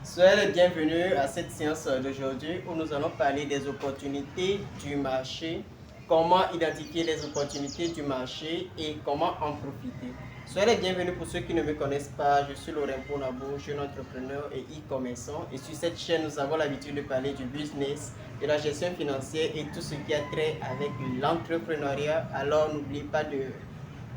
Soyez les bienvenus à cette séance d'aujourd'hui où nous allons parler des opportunités du marché, comment identifier les opportunités du marché et comment en profiter. Soyez les bienvenus pour ceux qui ne me connaissent pas, je suis Laurent Ponabo, jeune entrepreneur et e-commerçant. Et sur cette chaîne, nous avons l'habitude de parler du business, de la gestion financière et tout ce qui a trait avec l'entrepreneuriat. Alors n'oubliez pas de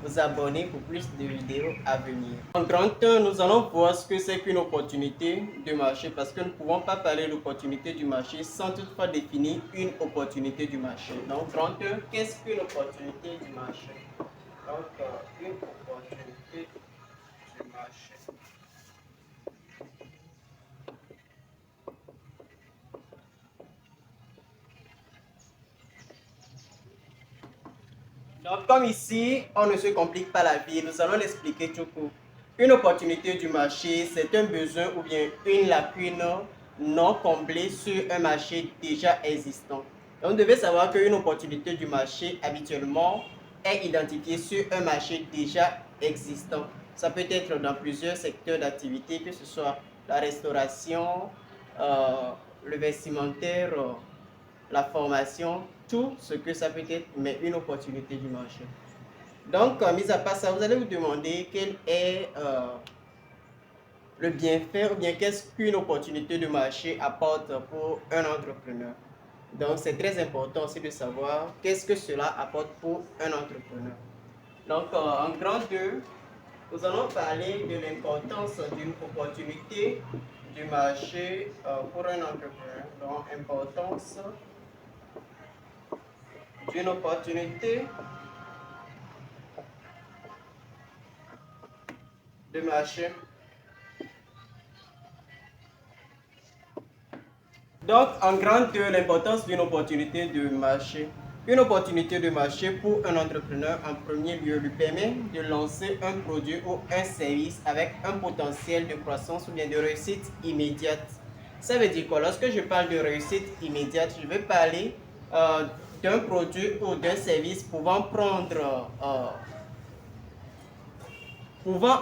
vous abonner pour plus de vidéos à venir. En grand 1, nous allons voir ce que c'est qu'une opportunité de marché parce que nous ne pouvons pas parler d'opportunité du marché sans toutefois définir une opportunité du marché. Donc, grand 1, qu'est-ce qu'une opportunité du marché? Donc, une opportunité du marché. Donc, comme ici, on ne se complique pas la vie, nous allons l'expliquer tout court. Une opportunité du marché, c'est un besoin ou bien une lacune non comblée sur un marché déjà existant. Donc, vous devez savoir qu'une opportunité du marché, habituellement, est identifiée sur un marché déjà existant. Ça peut être dans plusieurs secteurs d'activité, que ce soit la restauration, le vestimentaire, la formation, tout ce que ça peut être, mais une opportunité du marché. Donc, mis à part ça, vous allez vous demander quel est le bienfait ou bien qu'est-ce qu'une opportunité de marché apporte pour un entrepreneur. Donc, c'est très important aussi de savoir qu'est-ce que cela apporte pour un entrepreneur. Donc, en grand 2, nous allons parler de l'importance d'une opportunité du marché pour un entrepreneur. Donc, importance d'une opportunité de marché. Donc, en grande, l'importance d'une opportunité de marché. Une opportunité de marché pour un entrepreneur, en premier lieu, lui permet de lancer un produit ou un service avec un potentiel de croissance ou bien de réussite immédiate. Ça veut dire quoi? Lorsque je parle de réussite immédiate, je vais parler d'un produit ou d'un service pouvant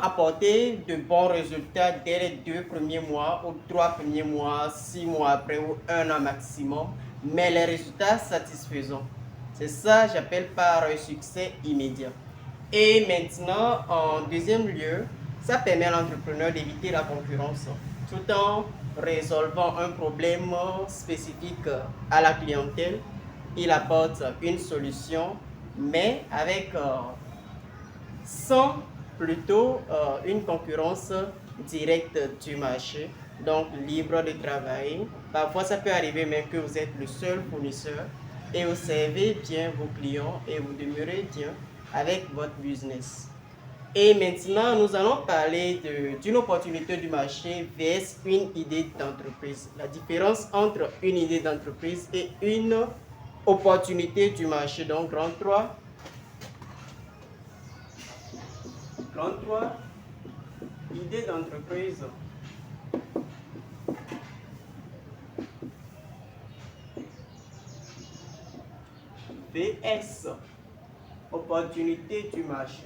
apporter de bons résultats dès les 2 premiers mois ou 3 premiers mois, 6 mois après ou 1 an maximum, mais les résultats satisfaisants. C'est ça que j'appelle par un succès immédiat. Et maintenant, en deuxième lieu, ça permet à l'entrepreneur d'éviter la concurrence tout en résolvant un problème spécifique à la clientèle. Il apporte une solution, mais avec sans plutôt une concurrence directe du marché, donc libre de travailler. Parfois, ça peut arriver même que vous êtes le seul fournisseur et vous servez bien vos clients et vous demeurez bien avec votre business. Et maintenant, nous allons parler d'une opportunité du marché versus une idée d'entreprise. La différence entre une idée d'entreprise et une opportunité du marché. Donc, grand 3. 33, idée d'entreprise. VS, opportunité du marché.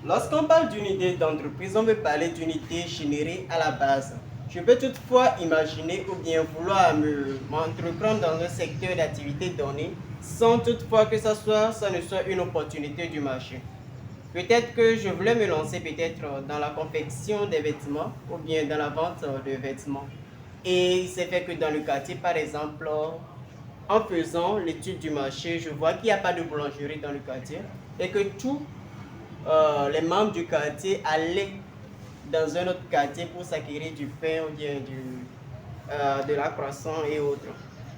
Lorsqu'on parle d'une idée d'entreprise, on veut parler d'une idée générée à la base. Je peux toutefois imaginer ou bien vouloir m'entreprendre dans un secteur d'activité donné sans toutefois que ça ne soit une opportunité du marché. Peut-être que je voulais me lancer peut-être dans la confection des vêtements ou bien dans la vente de vêtements. Et il s'est fait que dans le quartier, par exemple, en faisant l'étude du marché, je vois qu'il n'y a pas de boulangerie dans le quartier et que tous les membres du quartier allaient dans un autre quartier pour s'acquérir du pain ou bien de la croissant et autres.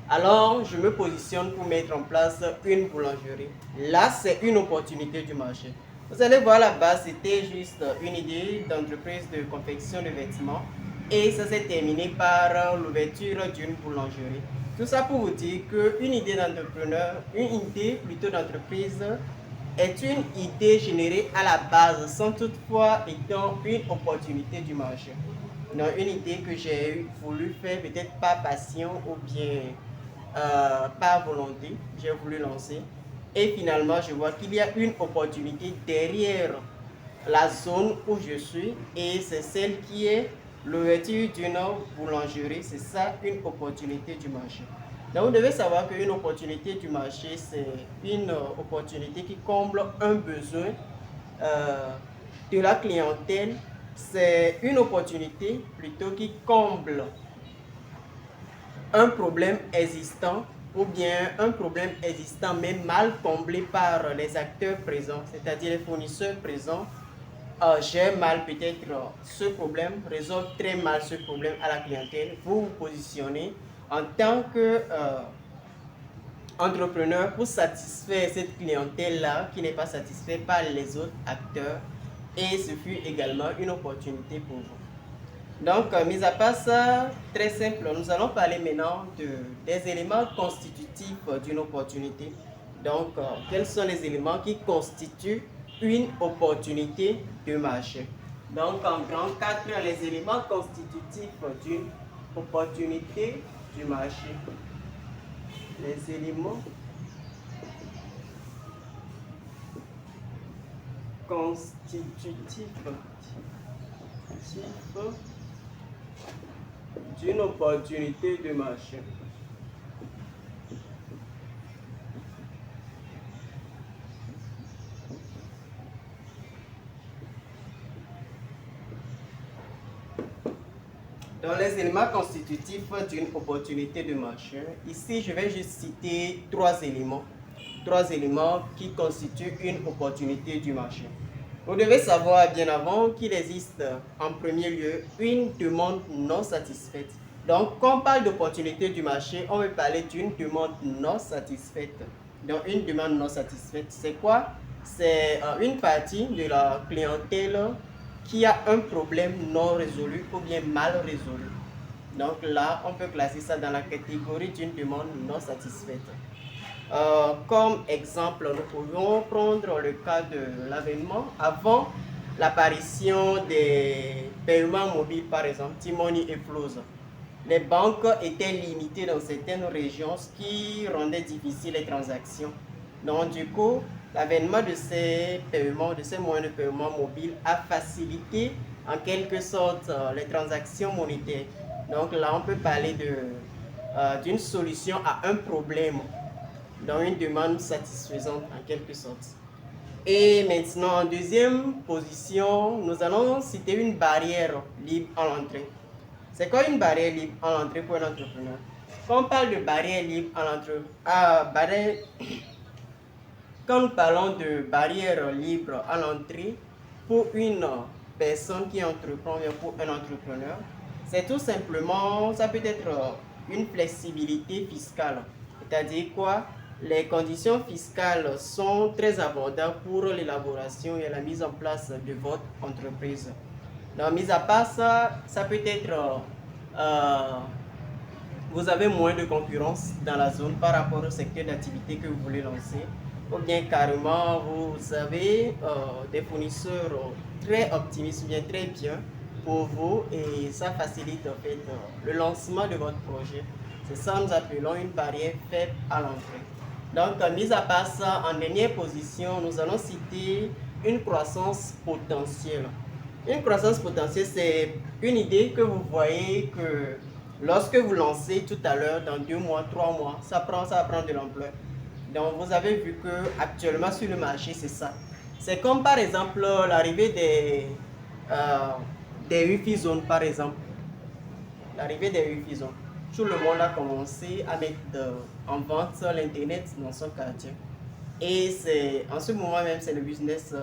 Alors, je me positionne pour mettre en place une boulangerie. Là, c'est une opportunité du marché. Vous allez voir, là-bas, c'était juste une idée d'entreprise de confection de vêtements et ça s'est terminé par l'ouverture d'une boulangerie. Tout ça pour vous dire qu'une idée d'entrepreneur, une idée plutôt d'entreprise est une idée générée à la base sans toutefois étant une opportunité du marché. Non, une idée que j'ai voulu faire peut-être par passion ou bien par volonté, j'ai voulu lancer. Et finalement, je vois qu'il y a une opportunité derrière la zone où je suis et c'est celle qui est l'ouverture d'une boulangerie. C'est ça une opportunité du marché. Donc vous devez savoir qu'une opportunité du marché, c'est une opportunité qui comble un besoin de la clientèle. C'est une opportunité plutôt qui comble un problème existant ou bien un problème existant mais mal comblé par les acteurs présents, c'est-à-dire les fournisseurs présents, gèrent mal peut-être ce problème, résolvent très mal ce problème à la clientèle. Vous vous positionnez en tant que entrepreneur pour satisfaire cette clientèle-là qui n'est pas satisfaite par les autres acteurs et ce fut également une opportunité pour vous. Donc, mis à part ça, très simple, nous allons parler maintenant des éléments constitutifs d'une opportunité. Donc, quels sont les éléments qui constituent une opportunité de marché? Donc, en grand 4, les éléments constitutifs d'une opportunité du marché. Les éléments constitutifs d'une opportunité de marché. Dans les éléments constitutifs d'une opportunité de marché, ici je vais juste citer trois éléments qui constituent une opportunité du marché. Vous devez savoir bien avant qu'il existe en premier lieu une demande non satisfaite. Donc, quand on parle d'opportunité du marché, on veut parler d'une demande non satisfaite. Donc, une demande non satisfaite, c'est quoi? C'est une partie de la clientèle qui a un problème non résolu ou bien mal résolu. Donc là, on peut classer ça dans la catégorie d'une demande non satisfaite. Comme exemple, nous pouvons prendre le cas de l'avènement. Avant l'apparition des paiements mobiles, par exemple, T-Money et Flows, les banques étaient limitées dans certaines régions, ce qui rendait difficile les transactions. Donc, du coup, l'avènement de ces paiements, de ces moyens de paiement mobiles a facilité en quelque sorte les transactions monétaires. Donc là, on peut parler d'une solution à un problème dans une demande satisfaisante en quelque sorte. Et maintenant, en deuxième position, nous allons citer une barrière libre à l'entrée. C'est quoi une barrière libre à l'entrée pour un entrepreneur? Quand on parle de barrière libre à l'entrée, quand nous parlons de barrière libre à l'entrée pour une personne qui entreprend, ou pour un entrepreneur, c'est tout simplement, ça peut être une flexibilité fiscale. C'est-à-dire quoi? Les conditions fiscales sont très abordables pour l'élaboration et la mise en place de votre entreprise. Donc, mis à part ça, ça peut être vous avez moins de concurrence dans la zone par rapport au secteur d'activité que vous voulez lancer, ou bien carrément vous avez des fournisseurs très optimistes, bien très bien pour vous et ça facilite en fait le lancement de votre projet. C'est ça que nous appelons une barrière faible à l'entrée. Donc, mis à part ça, en dernière position, nous allons citer une croissance potentielle. Une croissance potentielle, c'est une idée que vous voyez que lorsque vous lancez tout à l'heure, dans 2 mois, 3 mois, ça va prendre de l'ampleur. Donc, vous avez vu que actuellement sur le marché, c'est ça. C'est comme par exemple l'arrivée des Wi-Fi zones, par exemple. L'arrivée des Wi-Fi zones. Tout le monde a commencé à mettre en vente l'Internet dans son quartier. Et c'est en ce moment même, c'est le business,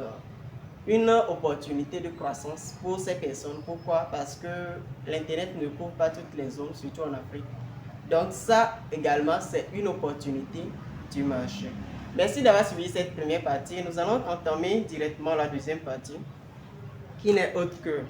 une opportunité de croissance pour ces personnes. Pourquoi? Parce que l'Internet ne couvre pas toutes les zones, surtout en Afrique. Donc ça également, c'est une opportunité du marché. Merci d'avoir suivi cette première partie. Nous allons entamer directement la deuxième partie, qui n'est autre que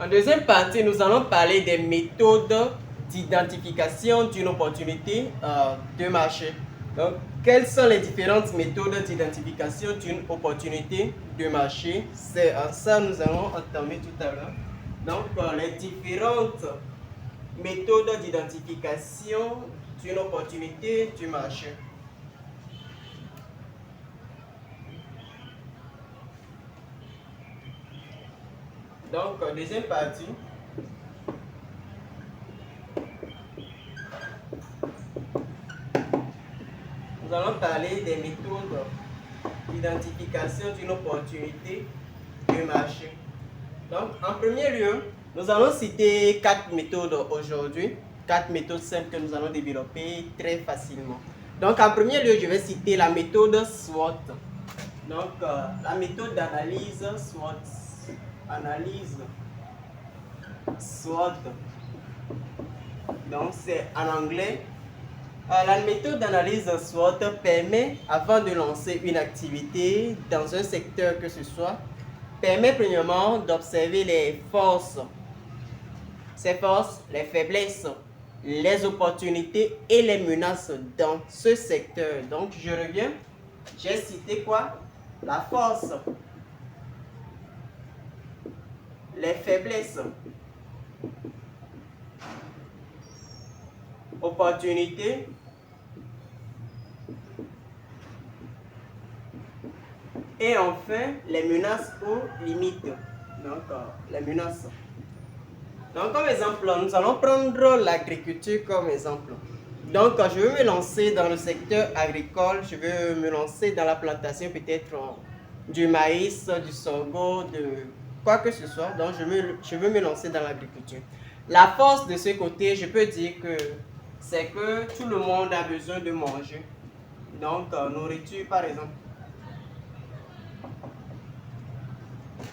en deuxième partie, nous allons parler des méthodes d'identification d'une opportunité de marché. Donc, Quelles sont les différentes méthodes d'identification d'une opportunité de marché? C'est ça nous allons entamer tout à l'heure. Donc, les différentes méthodes d'identification d'une opportunité du marché. Donc, deuxième partie. Nous allons parler des méthodes d'identification d'une opportunité de marché. Donc, en premier lieu, nous allons citer 4 méthodes aujourd'hui, 4 méthodes simples que nous allons développer très facilement. Donc, en premier lieu, je vais citer la méthode SWOT. Donc, la méthode d'analyse SWOT. Analyse SWOT. Donc, c'est en anglais. La méthode d'analyse SWOT permet, avant de lancer une activité dans un secteur que ce soit, permet premièrement d'observer les forces, ses forces, les faiblesses, les opportunités et les menaces dans ce secteur. Donc, je reviens. J'ai cité quoi? La force, les faiblesses, opportunités et enfin les menaces ou limites. Donc, les menaces. Donc, comme exemple, nous allons prendre l'agriculture comme exemple. Donc, je veux me lancer dans le secteur agricole, je veux me lancer dans la plantation peut-être du maïs, du sorgho, de quoi que ce soit. Donc, je veux me lancer dans l'agriculture. La force de ce côté, je peux dire que c'est que tout le monde a besoin de manger. Donc, nourriture par exemple.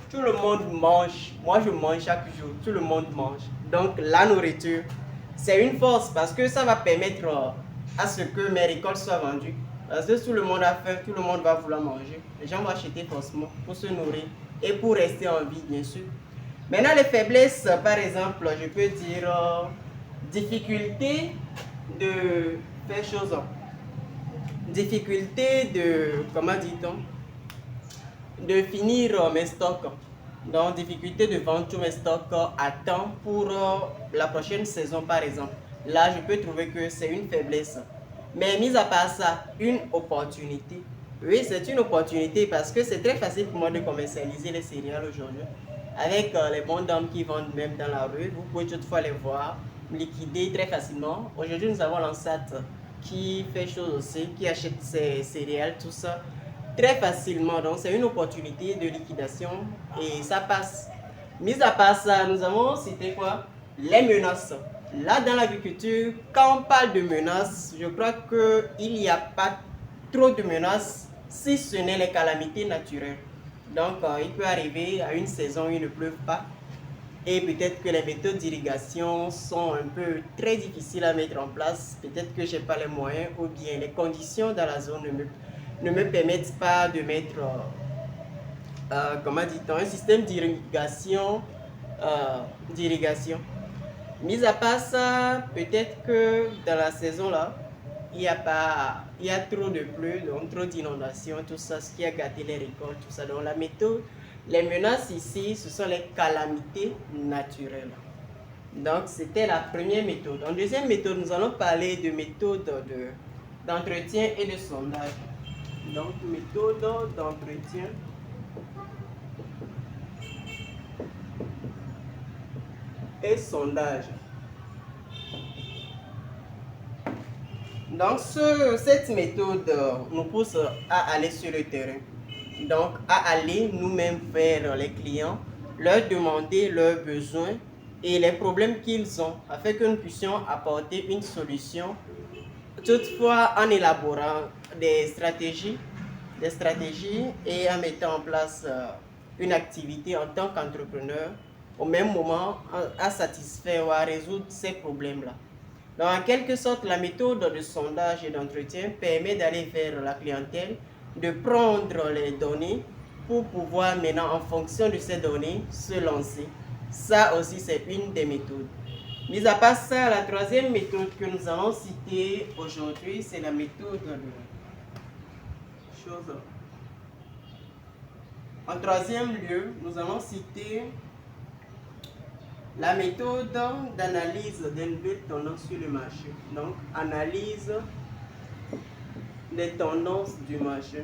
Tout le monde mange. Moi, je mange chaque jour. Tout le monde mange. Donc, la nourriture, c'est une force parce que ça va permettre à ce que mes récoltes soient vendues. Parce que tout le monde a faim, tout le monde va vouloir manger. Les gens vont acheter forcément pour se nourrir et pour rester en vie, bien sûr. Maintenant, les faiblesses, par exemple, je peux dire difficulté de faire chose. Difficulté de, comment dit-on, de finir mes stocks. Donc, difficulté de vendre tous mes stocks à temps pour la prochaine saison, par exemple. Là, je peux trouver que c'est une faiblesse. Mais mis à part ça, une opportunité. Oui, c'est une opportunité parce que c'est très facile pour moi de commercialiser les céréales aujourd'hui. Avec les bons dames qui vendent même dans la rue, vous pouvez toutefois les voir liquider très facilement. Aujourd'hui, nous avons l'enceinte qui fait chose aussi, qui achète ses céréales, tout ça très facilement. Donc, c'est une opportunité de liquidation et ça passe. Mis à part ça, nous avons cité quoi? Les menaces. Là, dans l'agriculture, quand on parle de menaces, je crois qu'il n'y a pas trop de menaces si ce n'est les calamités naturelles. Donc, il peut arriver à une saison où il ne pleuve pas et peut-être que les méthodes d'irrigation sont un peu très difficiles à mettre en place. Peut-être que je n'ai pas les moyens ou bien les conditions dans la zone ne me permettent pas de mettre comment dit-on, un système d'irrigation. Mis à part ça, peut-être que dans la saison là, il y a trop de pluie, donc trop d'inondations, tout ça, ce qui a gâté les récoltes, tout ça. Donc la méthode, les menaces ici, ce sont les calamités naturelles. Donc c'était la première méthode. En deuxième méthode, nous allons parler de méthode d'entretien et de sondage. Donc méthode d'entretien et sondage. Donc, cette méthode nous pousse à aller sur le terrain. Donc, à aller nous-mêmes vers les clients, leur demander leurs besoins et les problèmes qu'ils ont, afin que nous puissions apporter une solution. Toutefois, en élaborant des stratégies et en mettant en place une activité en tant qu'entrepreneur, au même moment à satisfaire ou à résoudre ces problèmes-là. Donc, en quelque sorte, la méthode de sondage et d'entretien permet d'aller vers la clientèle, de prendre les données pour pouvoir maintenant, en fonction de ces données, se lancer. Ça aussi, c'est une des méthodes. Mis à part ça, la troisième méthode que nous allons citer aujourd'hui, c'est la méthode chose. En troisième lieu, nous allons citer la méthode d'analyse des nouvelles tendances sur le marché. Donc, analyse des tendances du marché.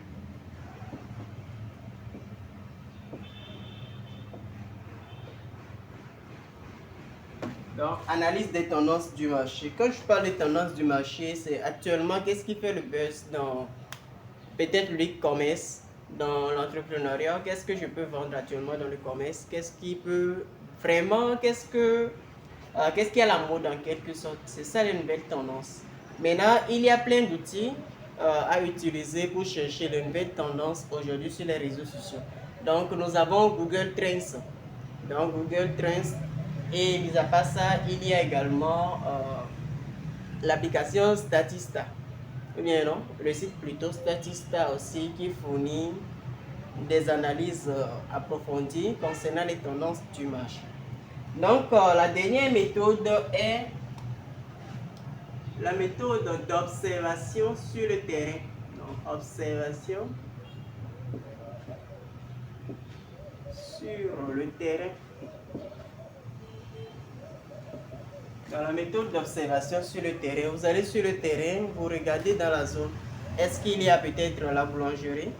Donc, analyse des tendances du marché. Quand je parle des tendances du marché, c'est actuellement qu'est-ce qui fait le buzz dans peut-être l'e-commerce, dans l'entrepreneuriat. Qu'est-ce que je peux vendre actuellement dans le commerce? Qu'est-ce qui peut vraiment, qu'est-ce qui est à la mode en quelque sorte? C'est ça les nouvelles tendances. Maintenant, il y a plein d'outils à utiliser pour chercher les nouvelles tendances aujourd'hui sur les réseaux sociaux. Donc, nous avons Google Trends. Donc, Google Trends. Et mis à part ça, il y a également l'application Statista. Ou bien non, le site plutôt Statista aussi qui fournit des analyses approfondies concernant les tendances du marché. Donc, la dernière méthode est la méthode d'observation sur le terrain. Donc, observation sur le terrain. Dans la méthode d'observation sur le terrain, vous allez sur le terrain, vous regardez dans la zone. Est-ce qu'il y a peut-être la boulangerie?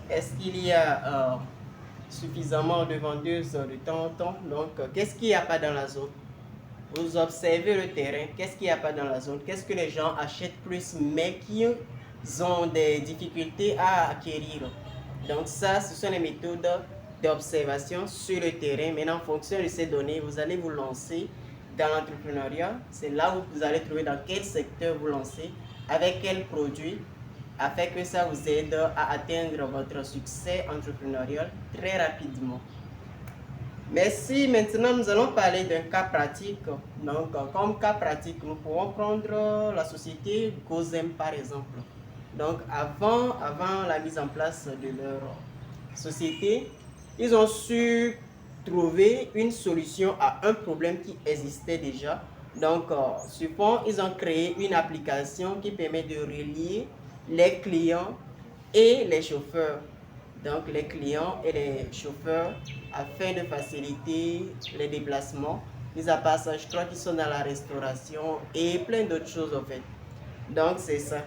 Est-ce qu'il y a suffisamment de vendeuses de temps en temps? Donc, qu'est-ce qu'il n'y a pas dans la zone? Vous observez le terrain, qu'est-ce qu'il n'y a pas dans la zone? Qu'est-ce que les gens achètent plus mais qui ont des difficultés à acquérir? Donc ça, ce sont les méthodes d'observation sur le terrain. Maintenant, en fonction de ces données, vous allez vous lancer dans l'entrepreneuriat. C'est là où vous allez trouver dans quel secteur vous lancez, avec quel produit, afin que ça vous aide à atteindre votre succès entrepreneurial très rapidement. Merci. Maintenant, nous allons parler d'un cas pratique. Donc, comme cas pratique, nous pourrons prendre la société Gozem par exemple. Donc, avant la mise en place de leur société, ils ont su trouver une solution à un problème qui existait déjà. Donc, sur fond, ils ont créé une application qui permet de relier les clients et les chauffeurs. Donc, les clients et les chauffeurs afin de faciliter les déplacements. Mis à part ça, je crois qu'ils sont dans la restauration et plein d'autres choses en fait. Donc, c'est ça.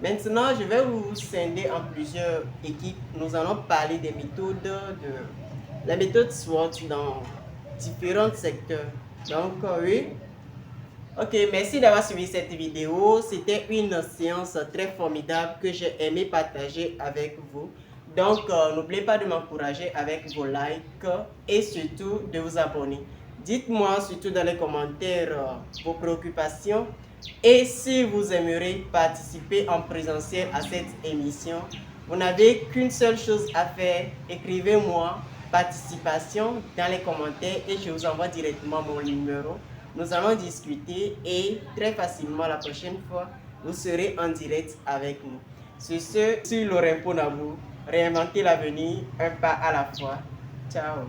Maintenant, je vais vous scinder en plusieurs équipes. Nous allons parler des méthodes la méthode SWOT dans différents secteurs. Donc, oui. Ok, merci d'avoir suivi cette vidéo. C'était une séance très formidable que j'ai aimé partager avec vous. Donc, n'oubliez pas de m'encourager avec vos likes et surtout de vous abonner. Dites-moi surtout dans les commentaires vos préoccupations et si vous aimeriez participer en présentiel à cette émission. Vous n'avez qu'une seule chose à faire. Écrivez-moi participation dans les commentaires et je vous envoie directement mon numéro. Nous allons discuter et très facilement la prochaine fois, vous serez en direct avec nous. Sur ce, sur Laurent Ponabou, réinventer l'avenir un pas à la fois. Ciao.